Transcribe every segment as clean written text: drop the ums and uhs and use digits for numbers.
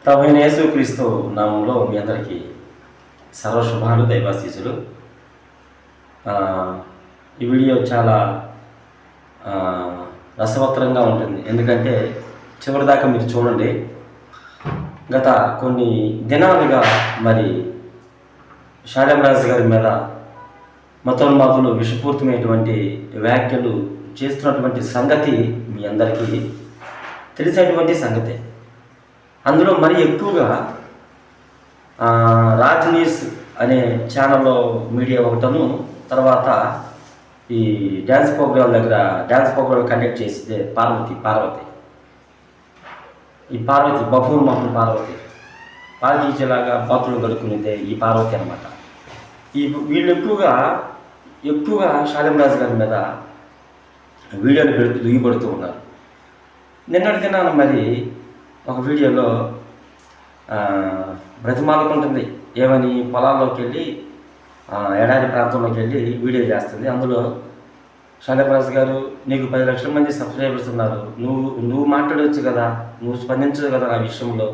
ప్రభువైన యేసుక్రీస్తు నామంలో మీ అందరికీ సర్వశుభాలు దైవాశీస్సులు. ఈ వీడియో చాలా రసవత్తరంగా ఉంటుంది. ఎందుకంటే చివరిదాకా మీరు చూడండి. గత కొన్ని దినాలుగా మరి షాలేం రాజు గారి మీద మతోన్మాదులు విషపూరితమైనటువంటి వ్యాఖ్యలు చేస్తున్నటువంటి సంగతి మీ అందరికీ తెలిసినటువంటి సంగతే. అందులో మరీ ఎక్కువగా రాజ్ న్యూస్ అనే ఛానల్లో మీడియా ఒకటను, తర్వాత ఈ డ్యాన్స్ ప్రోగ్రాం కండక్ట్ చేసేదే పార్వతి ఈ బఫూన్ మహన్ పార్వతీలాగా బాతులు గడుక్కునేదే ఈ పార్వతి అనమాట. వీళ్ళు ఎక్కువగా షాలేం రాజు గారి మీద వీడియోలు పెడుతూ దిగిపడుతూ ఉన్నారు. నిన్నటి దినాన మరి ఒక వీడియోలో బ్రతిమాలకుంటుంది. ఏమని పొలాల్లోకి వెళ్ళి ఎడారి ప్రాంతంలోకి వెళ్ళి వీడియో చేస్తుంది. అందులో షాలేం రాజు గారు, నీకు 10 లక్షల మంది సబ్స్క్రైబర్స్ ఉన్నారు, నువ్వు మాట్లాడవచ్చు కదా, నువ్వు స్పందించదు కదా నా విషయంలో,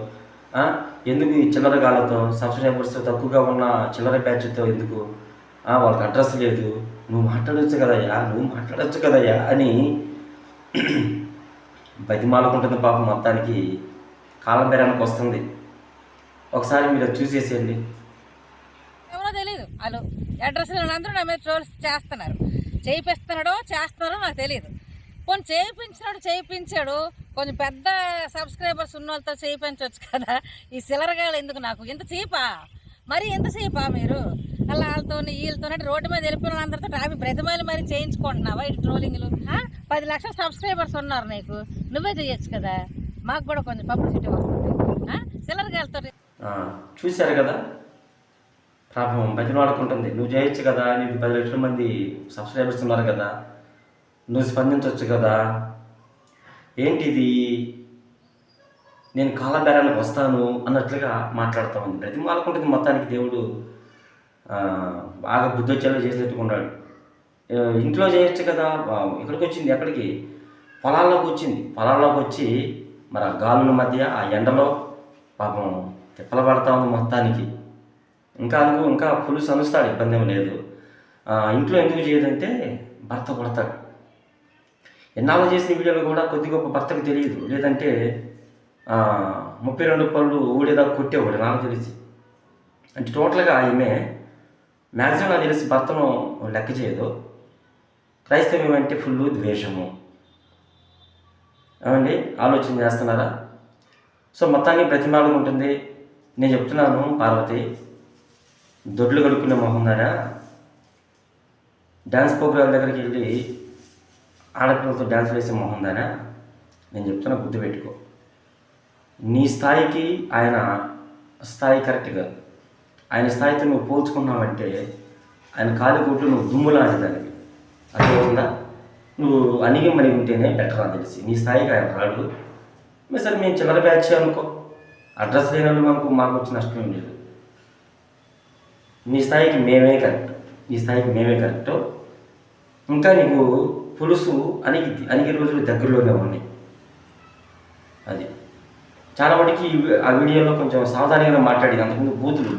ఎందుకు ఈ చిల్లర గాళ్ళతో సబ్స్క్రైబర్స్ తక్కువగా ఉన్న చిల్లర బ్యాచ్తో ఎందుకు, వాళ్ళకి అడ్రస్ లేదు, నువ్వు మాట్లాడవచ్చు కదయ్యా అని బతిమాలకుంటుంది. పాపం మొత్తానికి కాలం బేరానికి వస్తుంది. ఒకసారి మీరు చూసేసేయండి. ఎవరో తెలియదు, వాళ్ళు అడ్రస్ అందరూ నా మీద ట్రోల్స్ చేస్తున్నారో నాకు తెలియదు. కొన్ని చేయించాడు కొంచెం పెద్ద సబ్స్క్రైబర్స్ ఉన్న వాళ్ళతో చేయించవచ్చు కదా. ఈ సిల్లరగాళ్ళు ఎందుకు నాకు ఎంత చీపా, మరి ఎంత చీపా మీరు? అలా వాళ్ళతో వీళ్ళతో రోడ్డు మీద వెళ్ళిపోయిన వాళ్ళందరితో అవి బ్రతిమాలి మరి చేయించుకుంటున్నావా ఈ ట్రోలింగ్లు? 10 లక్షల సబ్స్క్రైబర్స్ ఉన్నారు నీకు, నువ్వే చేయొచ్చు కదా, మాకు కూడా కొంచెం పబ్లిసిటీ వస్తుంది. సిల్లరగాళ్ళతో చూశారు కదా, పాపం బతిమాలకుంటుంది. నువ్వు చేయొచ్చు కదా, నీకు 10 లక్షల మంది సబ్స్క్రైబర్స్ ఉన్నారు కదా, నువ్వు స్పందించవచ్చు కదా, ఏంటిది, నేను కాలబేరానికి వస్తాను అన్నట్లుగా మాట్లాడుతూ ఉంది. బతిమాలకుంటుంది. మొత్తానికి దేవుడు బాగా బుద్ధొచ్చేలా చేసేట్టుగా ఉన్నాడు. ఇంట్లో చేయొచ్చు కదా, ఇక్కడికి వచ్చింది, ఎక్కడికి, పొలాల్లోకి వచ్చి మరి ఆ గాలుల మధ్య ఆ ఎండలో పాపం తిప్పల పడతా ఉంది మొత్తానికి. ఇంకా పులుసు అనుస్తాడు, ఇబ్బంది ఏం లేదు. ఇంట్లో ఎందుకు చేయదంటే భర్త కొడతాడు. ఎన్నాళ్ళు చేసిన వీడియోలు కూడా కొద్ది గొప్ప భర్తకు తెలియదు. లేదంటే 32 పళ్ళు ఊడేదాకా కొట్టేవాడు నాకు తెలిసి. అంటే టోటల్గా ఈమె మ్యాక్సిమం నాకు తెలిసి భర్తను లెక్క చేయదు. క్రైస్తవ్యం అంటే ఫుల్ ద్వేషము. ఏమండి, ఆలోచన చేస్తున్నారా? సో మొత్తాన్ని బ్రతిమాలకు ఉంటుంది. నేను చెప్తున్నాను, పార్వతి దొడ్లు కడుక్కునే మొహం దానా, డ్యాన్స్ ప్రోగ్రాం దగ్గరికి వెళ్ళి ఆడపిల్లలతో డ్యాన్స్ వేసే మొహం దానా, నేను చెప్తున్నా, గుర్తుపెట్టుకో. నీ స్థాయికి ఆయన స్థాయి కరెక్ట్గా, ఆయన స్థాయితో నువ్వు పోల్చుకున్నావంటే ఆయన కాలిగొట్లు నువ్వు దుమ్ములాంటిదానికి అర్థమవుతుందా? నువ్వు అణిగి మణిగి ఉంటేనే బెటర్ అని తెలిసి. నీ స్థాయికి ఆయన రాడు. సరే, మేము చిల్లర బ్యాచ్ అనుకో, అడ్రస్ లేని అనుకో, మాకు వచ్చి నష్టం ఏం లేదు. నీ స్థాయికి మేమే కరెక్ట్. ఇంకా నీకు పులుసు అణిగి రోజులు దగ్గరలోనే ఉన్నాయి. అది చాలా మటుకి ఆ వీడియోలో కొంచెం సావధానంగా మాట్లాడింది. అంతకుముందు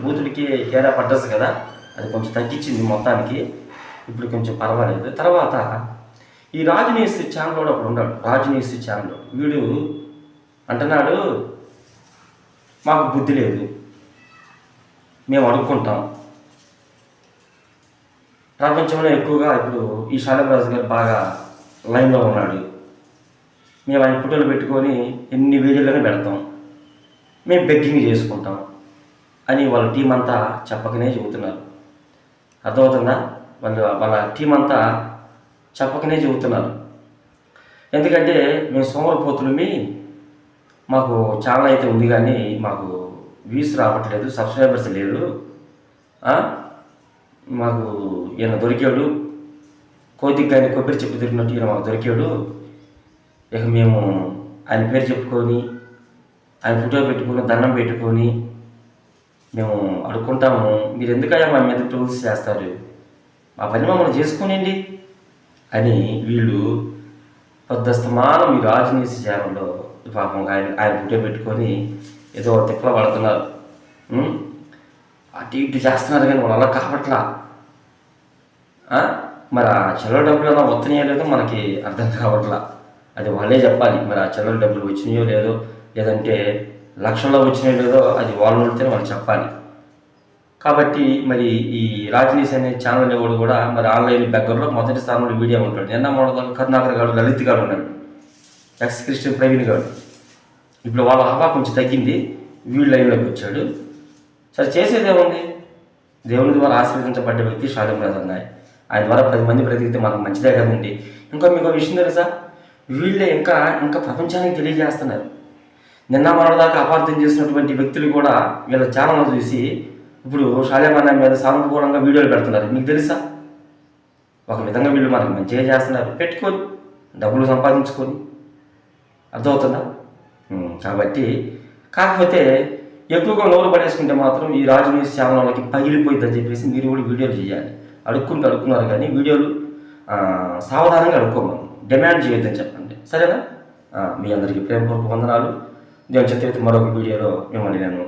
బూతులకి కేరా అడ్రస్ కదా, అది కొంచెం తగ్గించింది మొత్తానికి. ఇప్పుడు కొంచెం పర్వాలేదు. తర్వాత ఈ రాజ్ న్యూస్ ఛానల్ కూడా ఒకడు ఉన్నాడు. రాజ్ న్యూస్ ఛానల్ వీడు అంటున్నాడు, మాకు బుద్ధి లేదు, మేము అడుక్కుంటాం. ప్రపంచంలో ఎక్కువగా ఇప్పుడు ఈ షాలేం రాజు గారు బాగా లైన్లో ఉన్నాడు. మేము ఆయన ఫోటోలు పెట్టుకొని ఎన్ని వీడియోలను పెడతాం, మేము బెగ్గింగ్ చేసుకుంటాం అని వాళ్ళ టీం అంతా చెప్పకనే చెబుతున్నారు. అర్థమవుతుందా? వాళ్ళ టీం అంతా చెప్పకనే చెబుతున్నారు. ఎందుకంటే మేము సోమరిపోతులమి, మాకు ఛానల్ అయితే ఉంది కానీ మాకు వ్యూస్ రావట్లేదు, సబ్స్క్రైబర్స్ లేరు, మాకు ఈయన దొరికాడు, కోతికి కానీ కొబ్బరి చెప్పు తిరిగినట్టు ఈయన మాకు దొరికాడు, ఇక మేము ఆయన పేరు చెప్పుకొని ఆయన ఫోటో పెట్టుకొని దండం పెట్టుకొని మేము అడుక్కుంటాము, మీరు ఎందుకయ్యా మా మీద ట్రోల్స్ చేస్తారు, మా పని మమ్మల్ని చేసుకునేండి అని వీళ్ళు పొద్దుస్తమానం ఈ రాజనీతి ఛానల్లో పాపం ఆయన ఫోటో పెట్టుకొని ఏదో తిప్పలు పడుతున్నారు, అటు ఇటు చేస్తున్నారు, కానీ వాళ్ళు అలా కావట్లా. మరి ఆ చిల్లర డబ్బులు అలా వస్తున్నాయో లేదో మనకి అర్థం కావట్లా. అది వాళ్ళే చెప్పాలి. మరి ఆ చిల్లర డబ్బులు వచ్చినాయో లేదో, లేదంటే లక్షల్లో వచ్చినాయో లేదో అది వాళ్ళు నడితేనే వాళ్ళు చెప్పాలి. కాబట్టి మరి ఈ రాజనీస్ అనే ఛానల్ ఎవడు కూడా మరి ఆన్లైన్ బెగ్గర్లో మొదటి స్థానంలో వీడియో ఉంటాడు. నిన్న మొదటి కరుణాకర్ గారు, లలిత్ గారు ఉన్నాడు, ఎక్స్ క్రిస్టియన్ ప్రవీణ్ గారు. ఇప్పుడు వాళ్ళ హవా కొంచెం తగ్గింది, వీళ్ళు లైన్లోకి వచ్చాడు. సరే చేసేదేముంది, దేవుని ద్వారా ఆశీర్వదించబడ్డ వ్యక్తి షాలిం ప్రధాన్. ఆయన ద్వారా 10 మంది బ్రతికితే మనకు మంచిదే కదండి. ఇంకా మీకు విషయం తెలుసా, వీళ్ళే ఇంకా ప్రపంచానికి తెలియజేస్తున్నారు. నిన్న మొన్నటిదాకా అపార్థం చేసినటువంటి వ్యక్తులు కూడా వీళ్ళ ఛానల్ చూసి ఇప్పుడు షాలిం అన్న మీద సానుకూలంగా వీడియోలు పెడుతున్నారు. మీకు తెలుసా, ఒక విధంగా వీళ్ళు మనకి మంచిగా చేస్తున్నారు. పెట్టుకొని డబ్బులు సంపాదించుకొని, అర్థమవుతుందా? కాబట్టి కాకపోతే ఎక్కువగా నోరు పడేసుకుంటే మాత్రం ఈ రాజు న్యూస్ ఛానల్లోకి పగిలిపోయిందని చెప్పేసి మీరు కూడా వీడియోలు చేయాలి. అడుక్కున్నారు కానీ వీడియోలు సావధానంగా అడుక్కోమని, డిమాండ్ చేయొద్దని చెప్పండి, సరేనా? మీ అందరికీ ప్రేమపూర్వక వందనాలు. దేవుని చిత్తమైతే మరొక వీడియోలో మిమ్మల్ని నేను